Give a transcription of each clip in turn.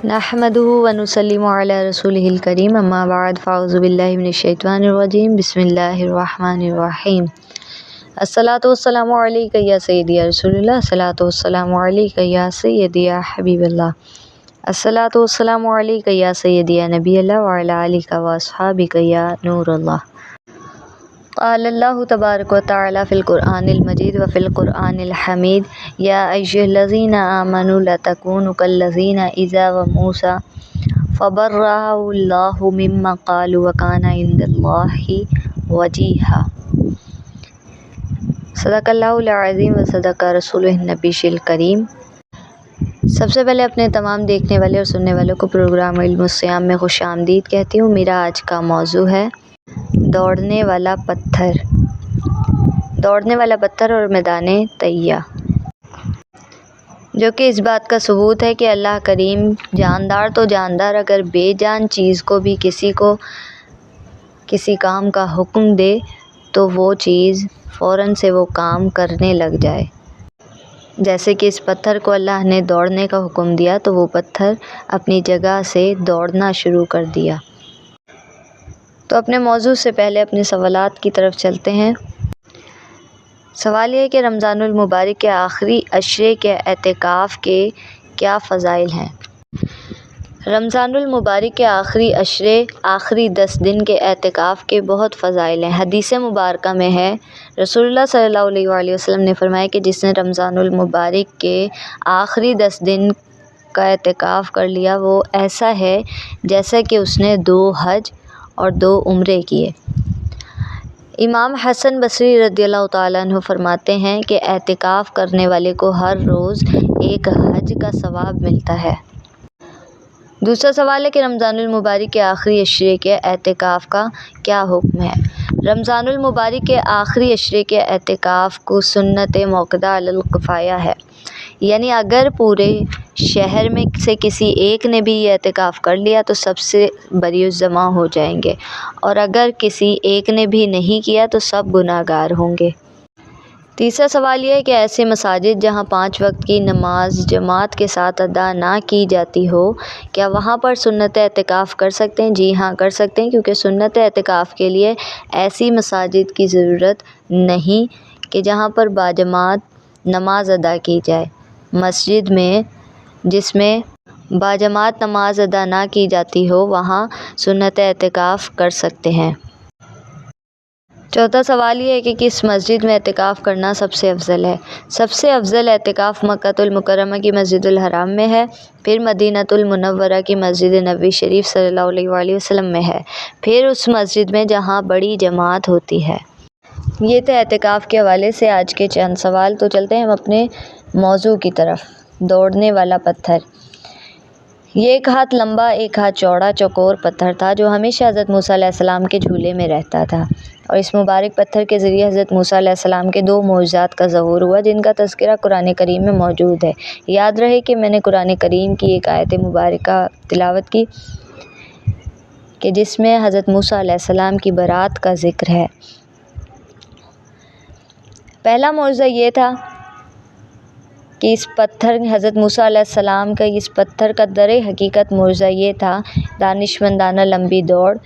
نحمده ونسلم علی رسوله الکریم اما بعد فاعوذ باللہ من الشیطان الرجیم بسم اللہ الرحمن الرحیم الصلاۃ والسلام علیک یا سیدی یا رسول اللہ الصلاۃ والسلام علیک یا سیدی یا حبیب اللہ الصلاۃ والسلام علیک یا سیدی یا نبی اللہ وعلی آلک واصحابک یا نور اللہ۔ قال اللہ تبارک و تعالی فی القرآن المجید و فی القرآن الحمید یا ایھا الذین آمنوا لا تکونوا کالذین آذوا موسیٰ فبرأہ اللہ مما قالوا وکان عند اللہ وجیہا۔ صدق اللہ العظیم و صدق رسولہ النبی الکریم۔ سب سے پہلے اپنے تمام دیکھنے والے اور سننے والوں کو پروگرام علم الصیام میں خوش آمدید کہتی ہوں۔ میرا آج کا موضوع ہے دوڑنے والا پتھر، دوڑنے والا پتھر اور میدان طیہ، جو کہ اس بات کا ثبوت ہے کہ اللہ کریم جاندار تو جاندار اگر بے جان چیز کو بھی کسی کام کا حکم دے تو وہ چیز فوراً سے وہ کام کرنے لگ جائے۔ جیسے کہ اس پتھر کو اللہ نے دوڑنے کا حکم دیا تو وہ پتھر اپنی جگہ سے دوڑنا شروع کر دیا۔ تو اپنے موضوع سے پہلے اپنے سوالات کی طرف چلتے ہیں۔ سوال یہ ہے کہ رمضان المبارک کے آخری عشرے کے اعتکاف کے کیا فضائل ہیں؟ رمضان المبارک کے آخری عشرے، آخری 10 دن کے اعتکاف کے بہت فضائل ہیں۔ حدیث مبارکہ میں ہے، رسول اللہ صلی اللہ علیہ وآلہ وسلم نے فرمایا کہ جس نے رمضان المبارک کے آخری 10 دن کا اعتکاف کر لیا وہ ایسا ہے جیسا کہ اس نے 2 حج اور 2 عمرے کیے۔ امام حسن بصری رضی اللہ تعالیٰ عنہ فرماتے ہیں کہ اعتکاف کرنے والے کو ہر روز ایک حج کا ثواب ملتا ہے۔ دوسرا سوال ہے کہ رمضان المبارک کے آخری عشرے کے اعتکاف کا کیا حکم ہے؟ رمضان المبارک کے آخری عشرے کے اعتکاف کو سنت موقدہ علی الکفایہ ہے، یعنی اگر پورے شہر میں سے کسی ایک نے بھی یہ اعتکاف کر لیا تو سب سے بری الذمہ ہو جائیں گے، اور اگر کسی ایک نے بھی نہیں کیا تو سب گناہ گار ہوں گے۔ تیسرا سوال یہ ہے کہ ایسے مساجد جہاں 5 وقت کی نماز جماعت کے ساتھ ادا نہ کی جاتی ہو، کیا وہاں پر سنت اعتکاف کر سکتے ہیں؟ جی ہاں، کر سکتے ہیں، کیونکہ سنت اعتکاف کے لیے ایسی مساجد کی ضرورت نہیں کہ جہاں پر باجماعت نماز ادا کی جائے۔ مسجد میں جس میں باجماعت نماز ادا نہ کی جاتی ہو وہاں سنت اعتکاف کر سکتے ہیں۔ چوتھا سوال یہ ہے کہ کس مسجد میں اعتکاف کرنا سب سے افضل ہے؟ سب سے افضل اعتکاف مکہ المکرمہ کی مسجد الحرام میں ہے، پھر مدینہ المنورہ کی مسجد نبوی شریف صلی اللہ علیہ وآلہ وسلم میں ہے، پھر اس مسجد میں جہاں بڑی جماعت ہوتی ہے۔ یہ تھے اعتکاف کے حوالے سے آج کے چند سوال۔ تو چلتے ہیں ہم اپنے موضوع کی طرف۔ دوڑنے والا پتھر، یہ 1 ہاتھ لمبا 1 ہاتھ چوڑا چوکور پتھر تھا جو ہمیشہ حضرت موسیٰ علیہ السلام کے جھولے میں رہتا تھا، اور اس مبارک پتھر کے ذریعے حضرت موسیٰ علیہ السلام کے 2 معجزات کا ظہور ہوا جن کا تذکرہ قرآن کریم میں موجود ہے۔ یاد رہے کہ میں نے قرآن کریم کی ایک آیت مبارکہ تلاوت کی کہ جس میں حضرت موسیٰ علیہ السلام کی برات کا ذکر ہے۔ پہلا معجزہ یہ تھا کہ اس پتھر حضرت موسیٰ علیہ السلام کا اس پتھر کا در حقیقت معجزہ یہ تھا، دانشمندانہ لمبی دوڑ،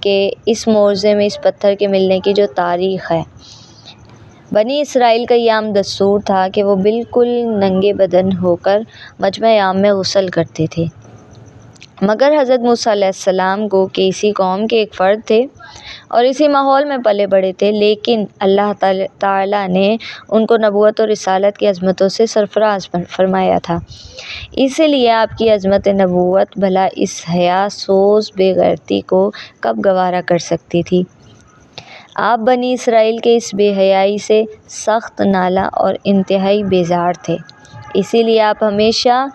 کہ اس معجزے میں اس پتھر کے ملنے کی جو تاریخ ہے۔ بنی اسرائیل کا یہ عام دستور تھا کہ وہ بالکل ننگے بدن ہو کر مجمع عام میں غسل کرتے تھے، مگر حضرت موسیٰ علیہ السلام کو کہ اسی قوم کے ایک فرد تھے اور اسی ماحول میں پلے بڑے تھے، لیکن اللہ تعالیٰ نے ان کو نبوت اور رسالت کی عظمتوں سے سرفراز فرمایا تھا، اسی لیے آپ کی عظمت نبوت بھلا اس حیا سوز بے غیرتی کو کب گوارا کر سکتی تھی؟ آپ بنی اسرائیل کے اس بے حیائی سے سخت نالہ اور انتہائی بیزار تھے، اسی لیے آپ ہمیشہ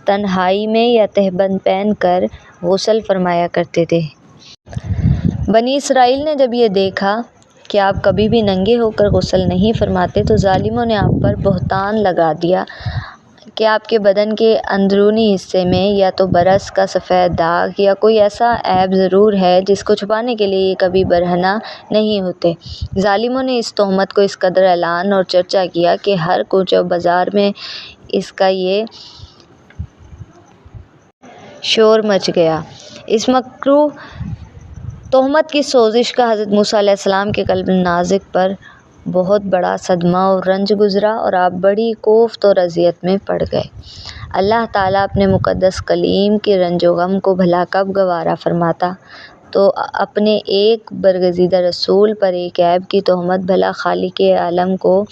تنہائی میں یا تہبند پہن کر غسل فرمایا کرتے تھے۔ بنی اسرائیل نے جب یہ دیکھا کہ آپ کبھی بھی ننگے ہو کر غسل نہیں فرماتے تو ظالموں نے آپ پر بہتان لگا دیا کہ آپ کے بدن کے اندرونی حصے میں یا تو برس کا سفید داغ یا کوئی ایسا عیب ضرور ہے جس کو چھپانے کے لیے یہ کبھی برہنہ نہیں ہوتے۔ ظالموں نے اس تہمت کو اس قدر اعلان اور چرچا کیا کہ ہر کوچہ و بازار میں اس کا یہ شور مچ گیا۔ اس مکروہ تہمت کی سوزش کا حضرت موسیٰ علیہ السلام کے قلب نازک پر بہت بڑا صدمہ اور رنج گزرا اور آپ بڑی کوفت اور اذیت میں پڑ گئے۔ اللہ تعالیٰ اپنے مقدس کلیم کے رنج و غم کو بھلا کب گوارا فرماتا تو اپنے ایک برگزیدہ رسول پر ایک عیب کی تہمت بھلا خالق عالم کو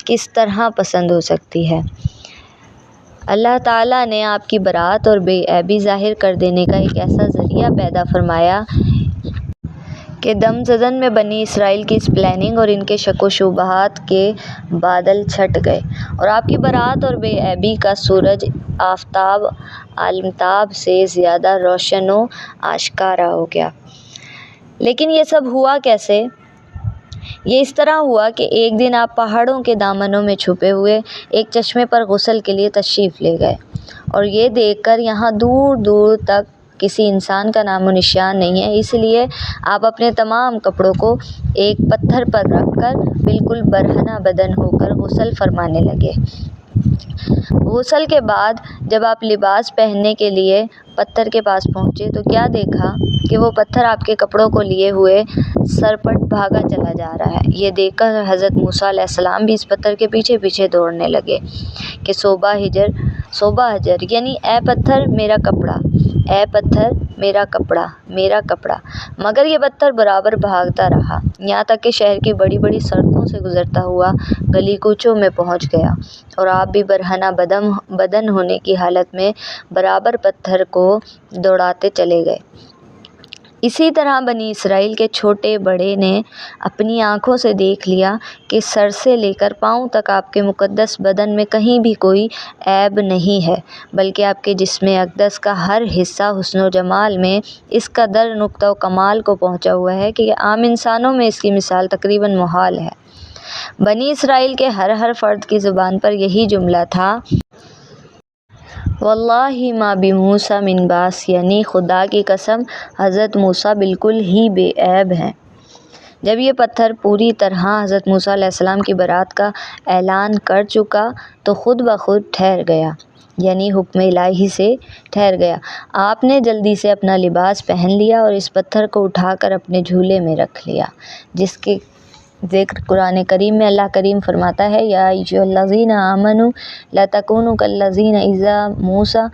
کس طرح پسند ہو سکتی ہے۔ اللہ تعالیٰ نے آپ کی برات اور بے عیبی ظاہر کر دینے کا ایک ایسا ذریعہ پیدا فرمایا کہ دم زدن میں بنی اسرائیل کی اس پلاننگ اور ان کے شک و شبہات کے بادل چھٹ گئے اور آپ کی برات اور بے عیبی کا سورج آفتاب عالمتاب سے زیادہ روشن و آشکارا ہو گیا۔ لیکن یہ سب ہوا کیسے؟ یہ اس طرح ہوا کہ ایک دن آپ پہاڑوں کے دامنوں میں چھپے ہوئے ایک چشمے پر غسل کے لیے تشریف لے گئے اور یہ دیکھ کر یہاں دور دور تک کسی انسان کا نام و نشان نہیں ہے، اس لیے آپ اپنے تمام کپڑوں کو ایک پتھر پر رکھ کر بالکل برہنہ بدن ہو کر غسل فرمانے لگے۔ غسل کے بعد جب آپ لباس پہننے کے لیے پتھر کے پاس پہنچے تو کیا دیکھا کہ وہ پتھر آپ کے کپڑوں کو لیے ہوئے سرپٹ بھاگا چلا جا رہا ہے۔ یہ دیکھ کر حضرت موسیٰ علیہ السلام بھی اس پتھر کے پیچھے پیچھے دوڑنے لگے کہ صوبہ حجر یعنی اے پتھر میرا کپڑا، اے پتھر میرا کپڑا، میرا کپڑا۔ مگر یہ پتھر برابر بھاگتا رہا یہاں تک کہ شہر کی بڑی بڑی سڑکوں سے گزرتا ہوا گلی کوچوں میں پہنچ گیا اور آپ بھی برہنہ بدن ہونے کی حالت میں برابر پتھر کو دوڑاتے چلے گئے۔ اسی طرح بنی اسرائیل کے چھوٹے بڑے نے اپنی آنکھوں سے دیکھ لیا کہ سر سے لے کر پاؤں تک آپ کے مقدس بدن میں کہیں بھی کوئی عیب نہیں ہے، بلکہ آپ کے جسم اقدس کا ہر حصہ حسن و جمال میں اس قدر نقطہ و کمال کو پہنچا ہوا ہے کہ عام انسانوں میں اس کی مثال تقریباً محال ہے۔ بنی اسرائیل کے ہر فرد کی زبان پر یہی جملہ تھا، واللہ ما بموسیٰ من باس، یعنی خدا کی قسم حضرت موسیٰ بالکل ہی بے عیب ہیں۔ جب یہ پتھر پوری طرح حضرت موسیٰ علیہ السلام کی برات کا اعلان کر چکا تو خود بخود ٹھہر گیا، یعنی حکم الہی سے ٹھہر گیا۔ آپ نے جلدی سے اپنا لباس پہن لیا اور اس پتھر کو اٹھا کر اپنے جھولے میں رکھ لیا، جس کے ذکر قرآن کریم میں اللہ کریم فرماتا ہے، یا ایھا الذین آمنوا لا تکونوا کالذین اذی موسیٰ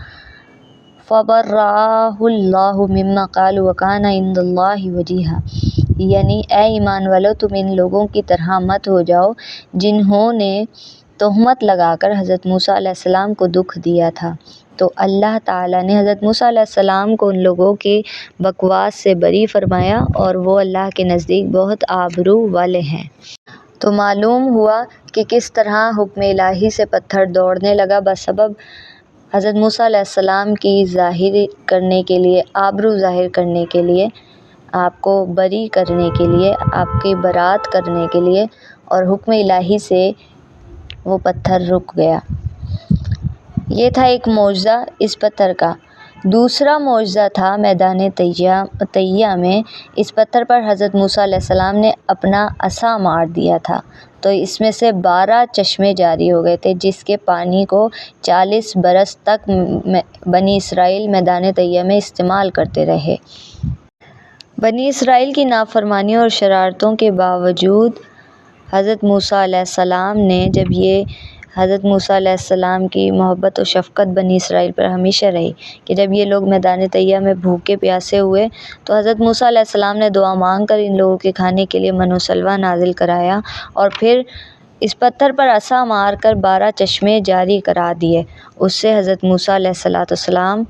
فبرأہ اللہ مما قالوا وکان عند اللہ وجیہا، یعنی اے ایمان والو تم ان لوگوں کی طرح مت ہو جاؤ جنہوں نے تہمت لگا کر حضرت موسیٰ علیہ السلام کو دکھ دیا تھا، تو اللہ تعالیٰ نے حضرت موسیٰ علیہ السلام کو ان لوگوں کے بکواس سے بری فرمایا اور وہ اللہ کے نزدیک بہت آبرو والے ہیں۔ تو معلوم ہوا کہ کس طرح حکم الہی سے پتھر دوڑنے لگا بسبب حضرت موسیٰ علیہ السلام کی ظاہر کرنے کے لیے، آبرو ظاہر کرنے کے لیے، آپ کو بری کرنے کے لیے، آپ کی برات کرنے کے لیے، اور حکم الہی سے وہ پتھر رک گیا۔ یہ تھا ایک معجزہ اس پتھر کا۔ دوسرا معجزہ تھا میدان طیہ میں اس پتھر پر حضرت موسیٰ علیہ السلام نے اپنا عصا مار دیا تھا تو اس میں سے 12 چشمے جاری ہو گئے تھے، جس کے پانی کو 40 برس تک بنی اسرائیل میدان طیہ میں استعمال کرتے رہے۔ بنی اسرائیل کی نافرمانی اور شرارتوں کے باوجود حضرت موسیٰ علیہ السلام نے، جب یہ حضرت موسیٰ علیہ السلام کی محبت و شفقت بنی اسرائیل پر ہمیشہ رہی کہ جب یہ لوگ میدان طیہ میں بھوکے پیاسے ہوئے تو حضرت موسیٰ علیہ السلام نے دعا مانگ کر ان لوگوں کے کھانے کے لیے من و سلوہ نازل کرایا اور پھر اس پتھر پر عصا مار کر 12 چشمے جاری کرا دیے۔ اس سے حضرت موسیٰ علیہ السلام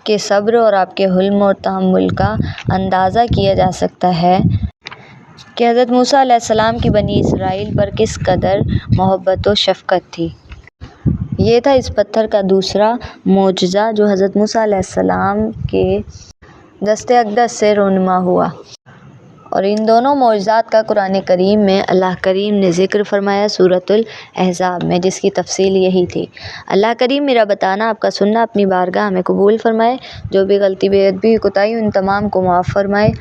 کے صبر اور آپ کے حلم اور تحمل کا اندازہ کیا جا سکتا ہے کہ حضرت موسیٰ علیہ السلام کی بنی اسرائیل پر کس قدر محبت و شفقت تھی۔ یہ تھا اس پتھر کا دوسرا معجزہ جو حضرت موسیٰ علیہ السلام کے دست اقدس سے رونما ہوا، اور ان دونوں معجزات کا قرآن کریم میں اللہ کریم نے ذکر فرمایا سورۃ الاحزاب میں، جس کی تفصیل یہی تھی۔ اللہ کریم میرا بتانا، آپ کا سننا اپنی بارگاہ میں قبول فرمائے، جو بھی غلطی بے ادبی کوتاہی ان تمام کو معاف فرمائے۔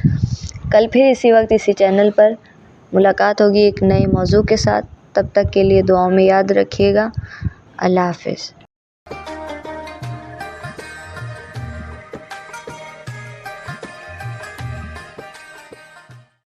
کل پھر اسی وقت اسی چینل پر ملاقات ہوگی ایک نئے موضوع کے ساتھ، تب تک کے لیے دعاؤں میں یاد رکھیے گا۔ اللہ حافظ۔